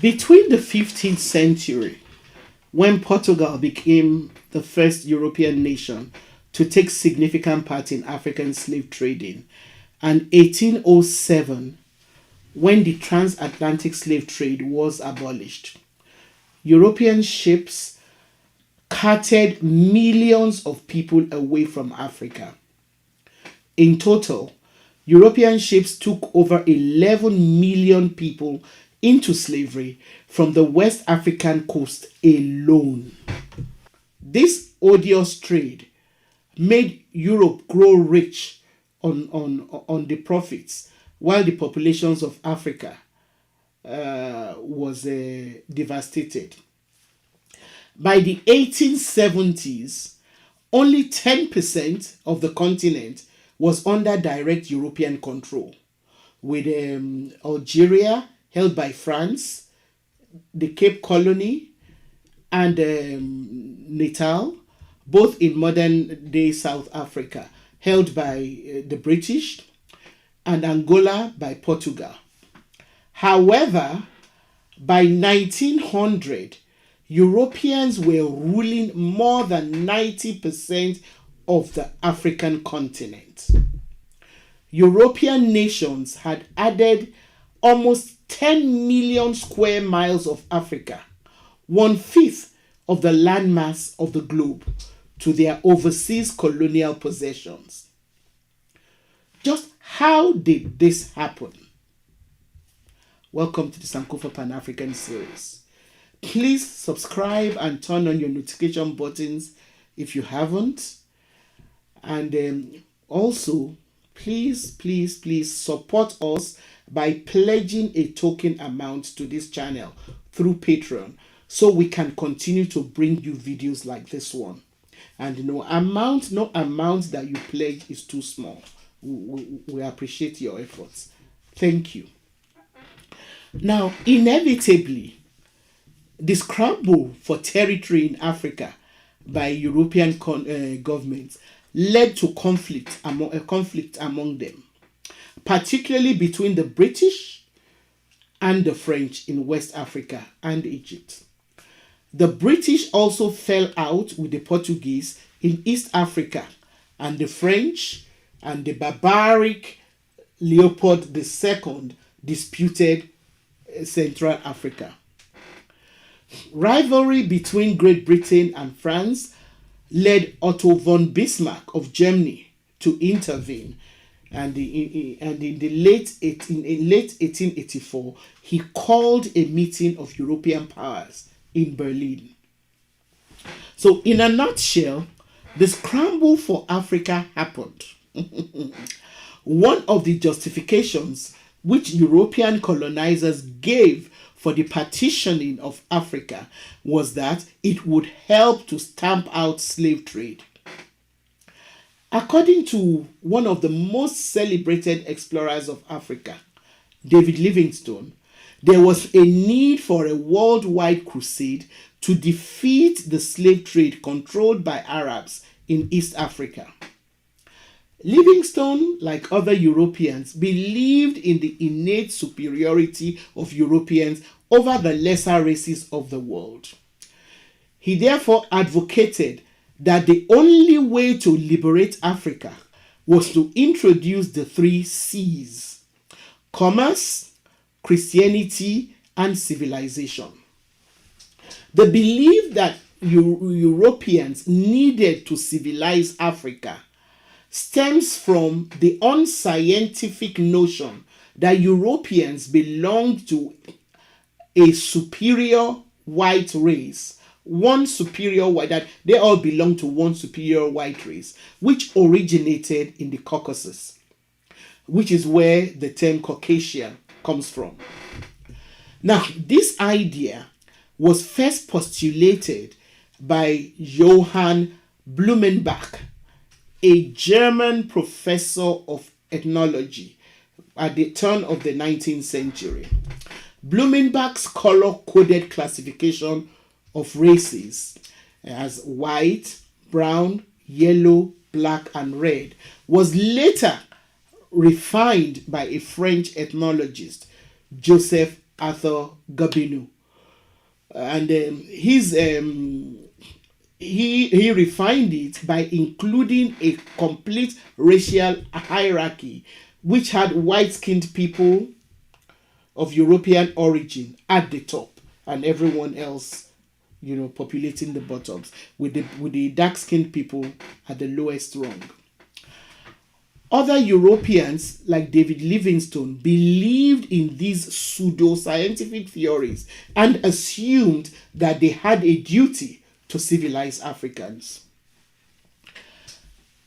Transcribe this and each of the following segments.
Between the 15th century, when Portugal became the first European nation to take significant part in African slave trading, and 1807, when the transatlantic slave trade was abolished, European ships carted millions of people away from Africa. In total, European ships took over 11 million people into slavery from the West African coast alone. This odious trade made Europe grow rich on the profits, while the populations of Africa was devastated. By the 1870s, only 10% of the continent was under direct European control, with Algeria held by France, the Cape Colony, and Natal, both in modern-day South Africa, held by the British, and Angola by Portugal. However, by 1900, Europeans were ruling more than 90% of the African continent. European nations had added almost 10 million square miles of Africa, 1/5 of the landmass of the globe, to their overseas colonial possessions. Just how did this happen? Welcome to the Sankofa Pan-African series. Please subscribe and turn on your notification buttons if you haven't. And also, please support us by pledging a token amount to this channel through Patreon, so we can continue to bring you videos like this one. And no amount that you pledge is too small. We appreciate your efforts. Thank you. Now, inevitably, the scramble for territory in Africa by European governments led to conflict among them, particularly between the British and the French in West Africa and Egypt. The British also fell out with the Portuguese in East Africa, and the French and the barbaric Leopold II disputed Central Africa. Rivalry between Great Britain and France led Otto von Bismarck of Germany to intervene, and in late 1884 he called a meeting of European powers in Berlin. So, in a nutshell, the scramble for Africa happened. One of the justifications which European colonizers gave for the partitioning of Africa was that it would help to stamp out slave trade. According to one of the most celebrated explorers of Africa, David Livingstone, there was a need for a worldwide crusade to defeat the slave trade controlled by Arabs in East Africa. Livingstone, like other Europeans, believed in the innate superiority of Europeans over the lesser races of the world. He therefore advocated that the only way to liberate Africa was to introduce the 3 C's: commerce, Christianity, and civilization. The belief that Europeans needed to civilize Africa stems from the unscientific notion that Europeans belonged to a superior white race, that they all belong to one superior white race, which originated in the Caucasus, which is where the term Caucasian comes from. Now, this idea was first postulated by Johann Blumenbach, a German professor of ethnology at the turn of the 19th century. Blumenbach's color-coded classification of races as white, brown, yellow, black, and red was later refined by a French ethnologist, Joseph Arthur Gabino. And he refined it by including a complete racial hierarchy, which had white-skinned people of European origin at the top and everyone else, populating the bottoms, with the dark-skinned people at the lowest rung. Other Europeans, like David Livingstone, believed in these pseudo-scientific theories and assumed that they had a duty to civilize Africans.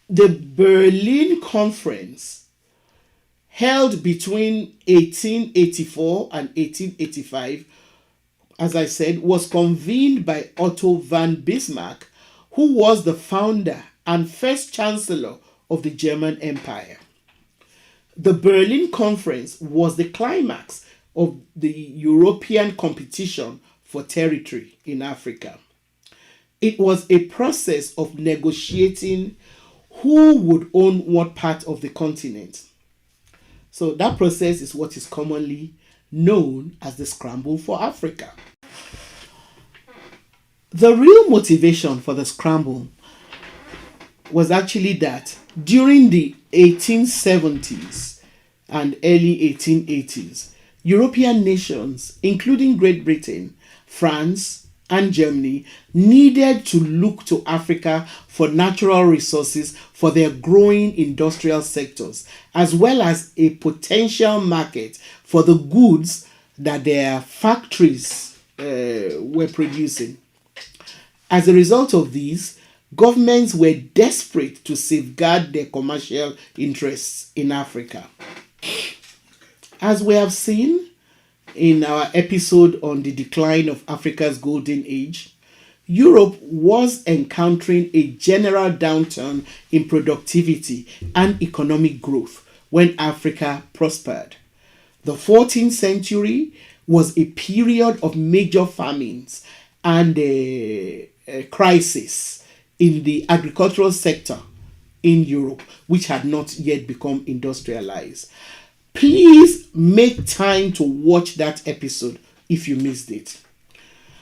The Berlin Conference, held between 1884 and 1885, as I said, was convened by Otto von Bismarck, who was the founder and first chancellor of the German Empire. The Berlin Conference was the climax of the European competition for territory in Africa. It was a process of negotiating who would own what part of the continent. So that process is what is commonly known as the Scramble for Africa. The real motivation for the Scramble was actually that during the 1870s and early 1880s, European nations, including Great Britain, France, and Germany, needed to look to Africa for natural resources for their growing industrial sectors, as well as a potential market for the goods that their factories were producing. As a result of these, governments were desperate to safeguard their commercial interests in Africa. As we have seen in our episode on the decline of Africa's golden age, Europe was encountering a general downturn in productivity and economic growth when Africa prospered. The 14th century was a period of major famines and a crisis in the agricultural sector in Europe, which had not yet become industrialized. Please make time to watch that episode if you missed it.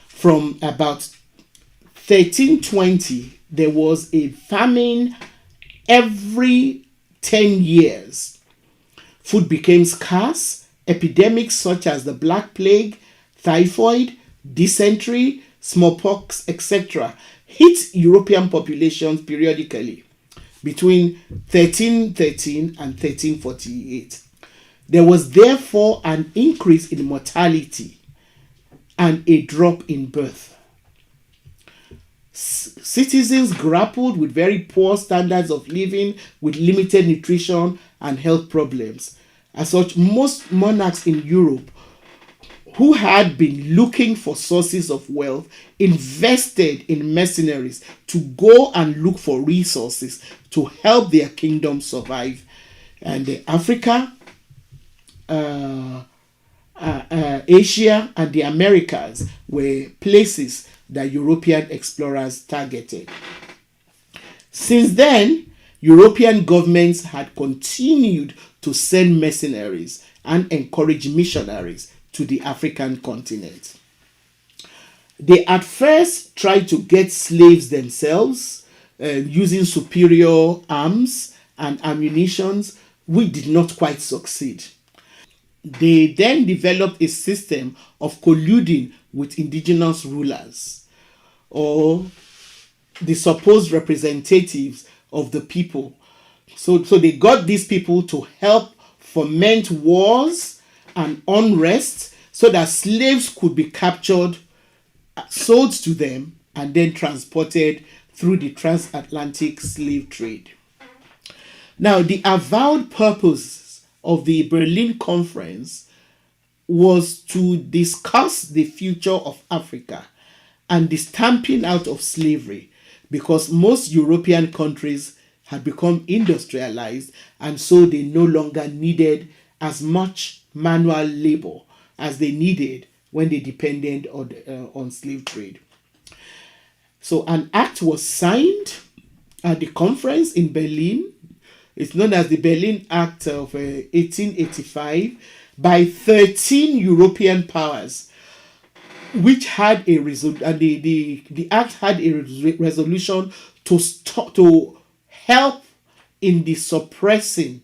From about 1320, there was a famine every 10 years. Food became scarce. Epidemics such as the Black Plague, typhoid, dysentery, smallpox, etc. hit European populations periodically between 1313 and 1348. There was therefore an increase in mortality and a drop in birth. Citizens grappled with very poor standards of living, with limited nutrition and health problems. As such, most monarchs in Europe who had been looking for sources of wealth invested in mercenaries to go and look for resources to help their kingdom survive. And Africa, Asia, and the Americas were places that European explorers targeted. Since then, European governments had continued to send mercenaries and encourage missionaries to the African continent. They at first tried to get slaves themselves using superior arms and ammunitions, which did not quite succeed. They then developed a system of colluding with indigenous rulers or the supposed representatives of the people. So they got these people to help foment wars and unrest so that slaves could be captured, sold to them, and then transported through the transatlantic slave trade. Now, the avowed purpose of the Berlin Conference was to discuss the future of Africa and the stamping out of slavery, because most European countries had become industrialized, and so they no longer needed as much manual labor as they needed when they depended on slave trade. So an act was signed at the conference in Berlin. It's known as the Berlin Act of 1885, by 13 European powers, which had a the act had a resolution to stop, to help in the suppressing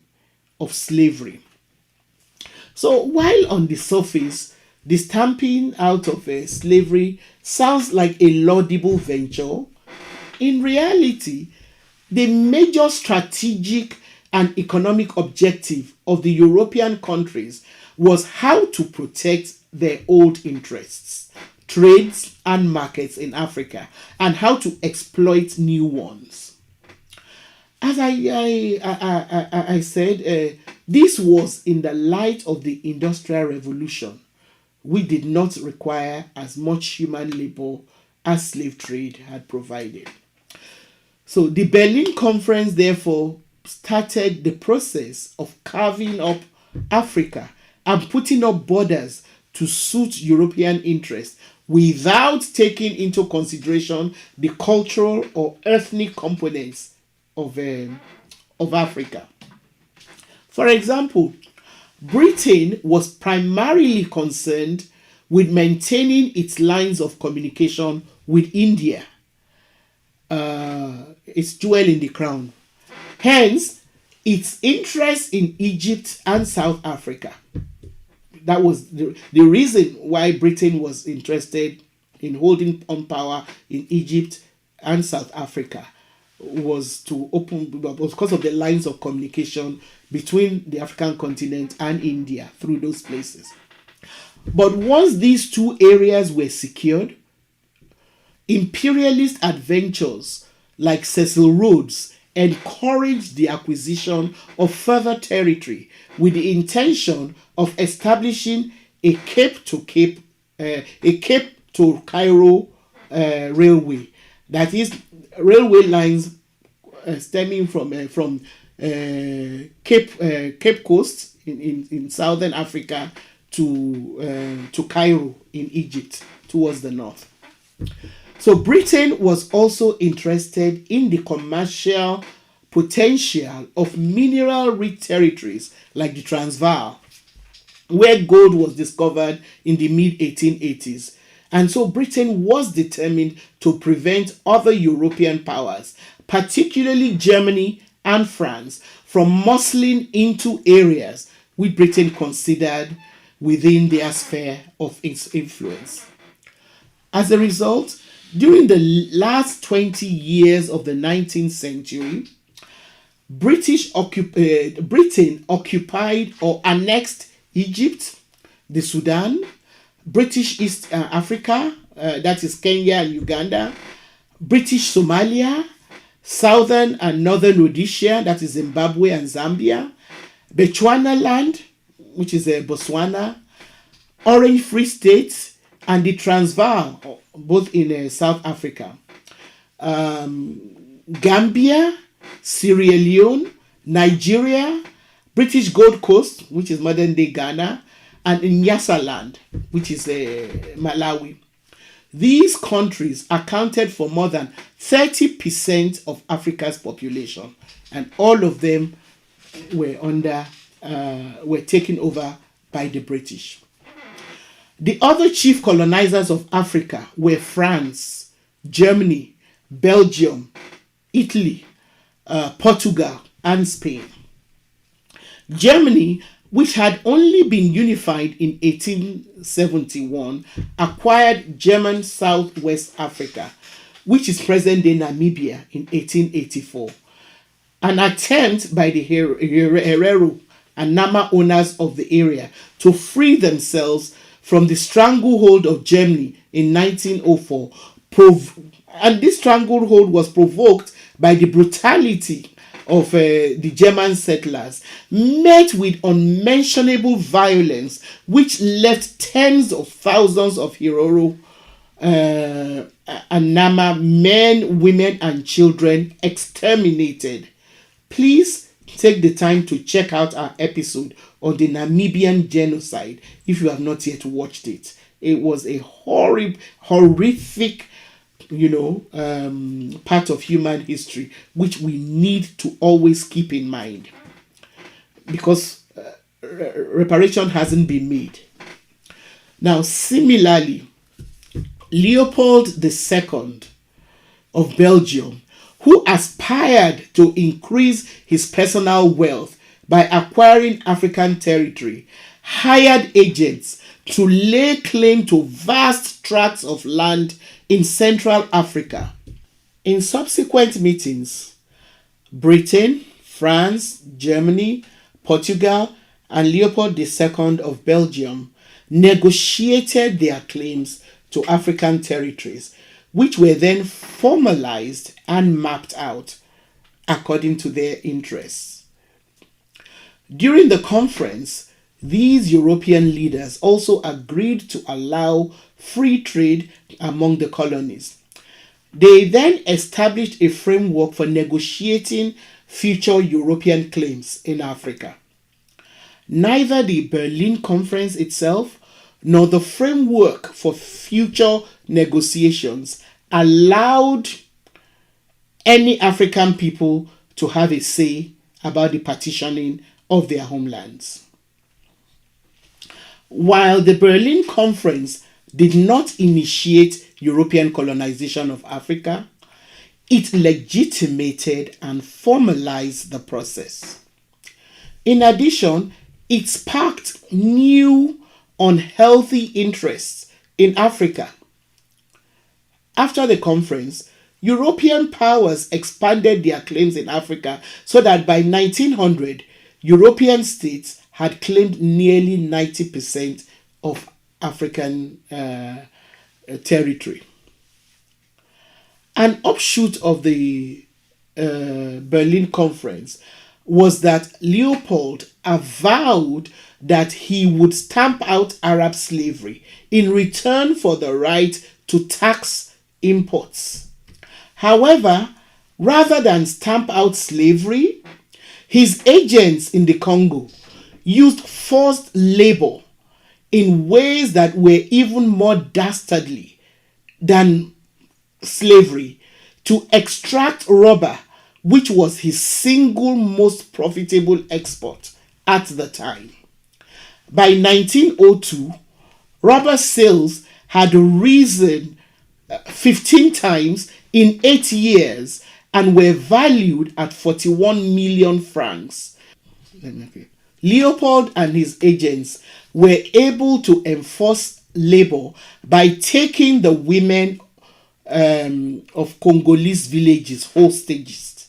of slavery. So while on the surface, the stamping out of slavery sounds like a laudable venture, in reality, the major strategic and economic objective of the European countries was how to protect their old interests, trades, and markets in Africa, and how to exploit new ones. As I said, this was in the light of the Industrial Revolution. We did not require as much human labor as slave trade had provided. So the Berlin Conference, therefore, started the process of carving up Africa and putting up borders to suit European interests without taking into consideration the cultural or ethnic components of Africa. For example, Britain was primarily concerned with maintaining its lines of communication with India, its jewel in the crown. Hence, its interest in Egypt and South Africa. That was the reason why Britain was interested in holding on power in Egypt and South Africa, was because of the lines of communication between the African continent and India through those places. But once these two areas were secured, imperialist adventures like Cecil Rhodes encouraged the acquisition of further territory with the intention of establishing a Cape to Cairo railway. That is, railway lines stemming from Cape Coast in southern Africa to Cairo in Egypt towards the north. So Britain was also interested in the commercial potential of mineral-rich territories like the Transvaal, where gold was discovered in the mid-1880s. And so Britain was determined to prevent other European powers, particularly Germany and France, from muscling into areas which Britain considered within their sphere of its influence. As a result, during the last 20 years of the 19th century, Britain occupied or annexed Egypt, the Sudan, British East Africa, that is Kenya and Uganda, British Somalia, southern and northern Rhodesia, that is Zimbabwe and Zambia, Bechuana land, which is Botswana, Orange Free State, and the Transvaal, both in South Africa, Gambia, Sierra Leone, Nigeria, British Gold Coast, which is modern-day Ghana, and Nyasa land, which is Malawi. These countries accounted for more than 30% of Africa's population, and all of them were taken over by the British. The other chief colonizers of Africa were France, Germany, Belgium, Italy, Portugal, and Spain. Germany, which had only been unified in 1871, acquired German Southwest Africa, which is present-day Namibia, in 1884. An attempt by the Herero and Nama owners of the area to free themselves from the stranglehold of Germany in 1904, and this stranglehold was provoked by the brutality of the German settlers, met with unmentionable violence, which left tens of thousands of Herero and Nama men, women, and children exterminated. Please take the time to check out our episode on the Namibian genocide if you have not yet watched it. It was a horrific, part of human history which we need to always keep in mind, because reparation hasn't been made. Now, similarly, Leopold II of Belgium, who aspired to increase his personal wealth by acquiring African territory, hired agents to lay claim to vast tracts of land in Central Africa. In subsequent meetings, Britain, France, Germany, Portugal, and Leopold II of Belgium negotiated their claims to African territories, which were then formalized and mapped out according to their interests. During the conference, these European leaders also agreed to allow free trade among the colonies. They then established a framework for negotiating future European claims in Africa. Neither the Berlin Conference itself nor the framework for future negotiations allowed any African people to have a say about the partitioning of their homelands. While the Berlin Conference did not initiate European colonization of Africa, it legitimated and formalized the process. In addition, it sparked new unhealthy interests in Africa. After the conference, European powers expanded their claims in Africa so that by 1900, European states had claimed nearly 90% of African territory. An offshoot of the Berlin Conference was that Leopold avowed that he would stamp out Arab slavery in return for the right to tax imports. However, rather than stamp out slavery, his agents in the Congo used forced labor in ways that were even more dastardly than slavery to extract rubber, which was his single most profitable export at the time. By 1902, rubber sales had risen 15 times in 8 years and were valued at 41 million francs. Leopold and his agents were able to enforce labor by taking the women of Congolese villages hostages.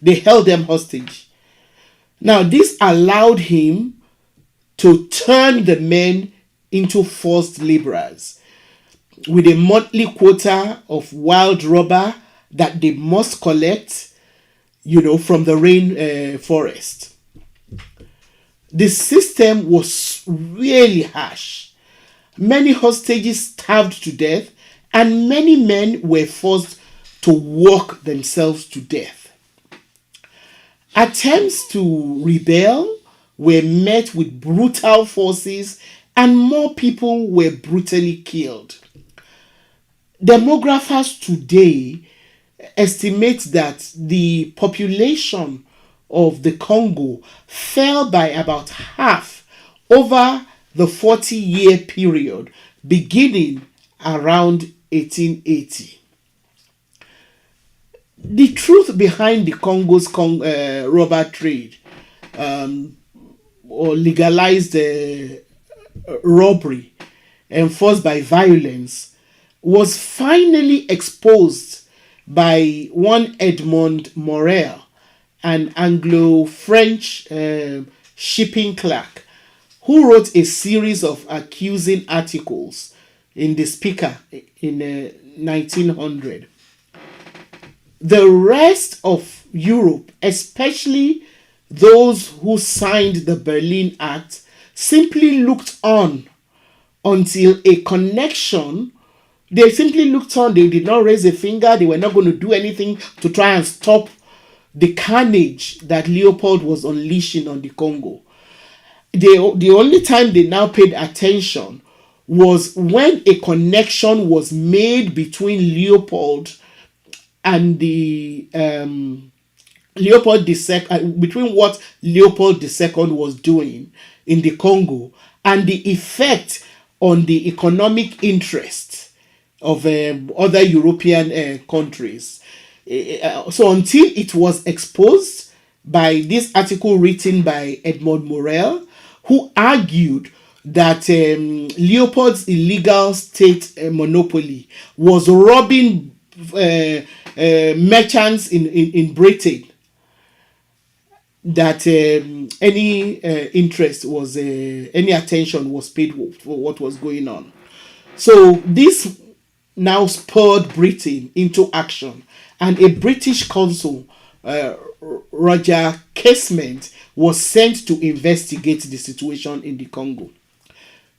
They held them hostage. Now, this allowed him to turn the men into forced laborers with a monthly quota of wild rubber that they must collect, from the rainforest. The system was really harsh. Many hostages starved to death, and many men were forced to work themselves to death. Attempts to rebel were met with brutal forces, and more people were brutally killed. Demographers today estimate that the population of the Congo fell by about half over the 40-year period beginning around 1880. The truth behind the Congo's rubber trade or legalized robbery enforced by violence was finally exposed by one Edmond Morel, an Anglo-French shipping clerk, who wrote a series of accusing articles in the Speaker in 1900. The rest of Europe, especially those who signed the Berlin Act, simply looked on until a connection. They simply looked on. They did not raise a finger. They were not going to do anything to try and stop the carnage that Leopold was unleashing on the Congo. The only time they now paid attention was when a connection was made between Leopold and the between what Leopold II was doing in the Congo and the effect on the economic interest of other European countries. So until it was exposed by this article written by Edmond Morel, who argued that Leopold's illegal state monopoly was robbing merchants in Britain, that any interest was any attention was paid for what was going on. So this now spurred Britain into action, and a British consul, Roger Casement, was sent to investigate the situation in the Congo.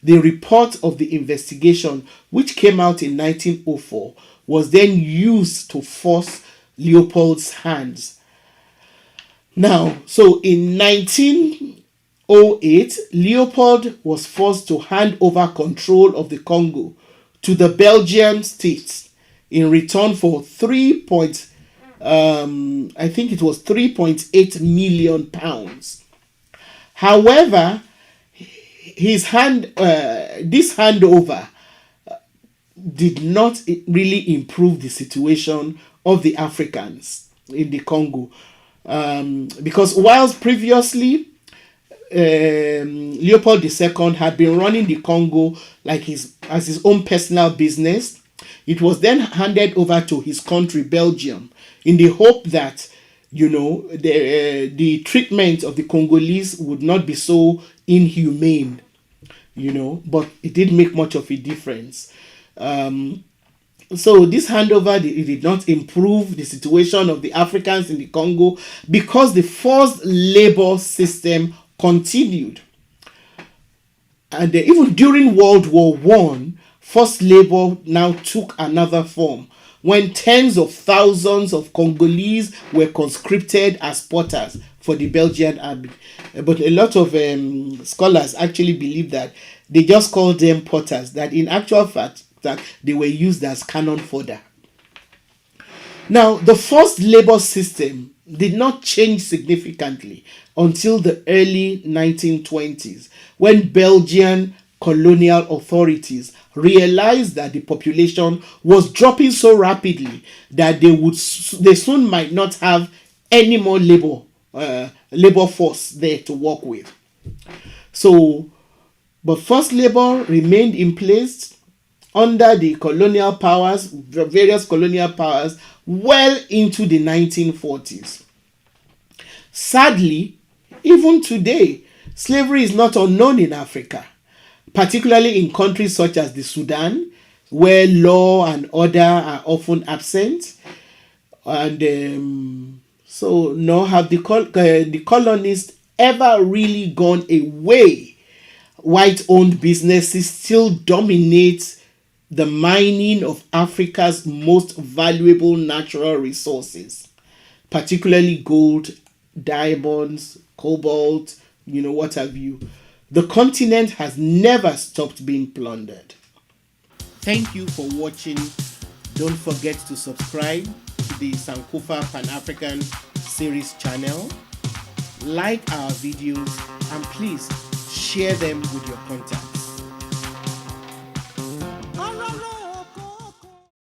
The report of the investigation, which came out in 1904, was then used to force Leopold's hands. Now, so in 1908, Leopold was forced to hand over control of the Congo to the Belgian states in return for I think it was 3.8 million pounds. However, this handover did not really improve the situation of the Africans in the Congo, because whilst previously Leopold II had been running the Congo like as his own personal business, it was then handed over to his country, Belgium, in the hope that the treatment of the Congolese would not be so inhumane, but it didn't make much of a difference. So this handover, it did not improve the situation of the Africans in the Congo because the forced labor system continued. And even during World War I, forced labor now took another form when tens of thousands of Congolese were conscripted as potters for the Belgian army. But a lot of scholars actually believe that they just called them potters, that in actual fact that they were used as cannon fodder. Now, the forced labor system did not change significantly until the early 1920s, when Belgian colonial authorities realized that the population was dropping so rapidly that they soon might not have any more labor force there to work with. So, but forced labor remained in place under the colonial powers, various colonial powers, well into the 1940s. Sadly, even today, slavery is not unknown in Africa, particularly in countries such as the Sudan, where law and order are often absent. And so nor have the colonists ever really gone away. White-owned businesses still dominate the mining of Africa's most valuable natural resources, particularly gold, diamonds, cobalt, what have you. The continent has never stopped being plundered. Thank you for watching. Don't forget to subscribe to the Sankofa Pan-African series channel. Like our videos and please share them with your contacts.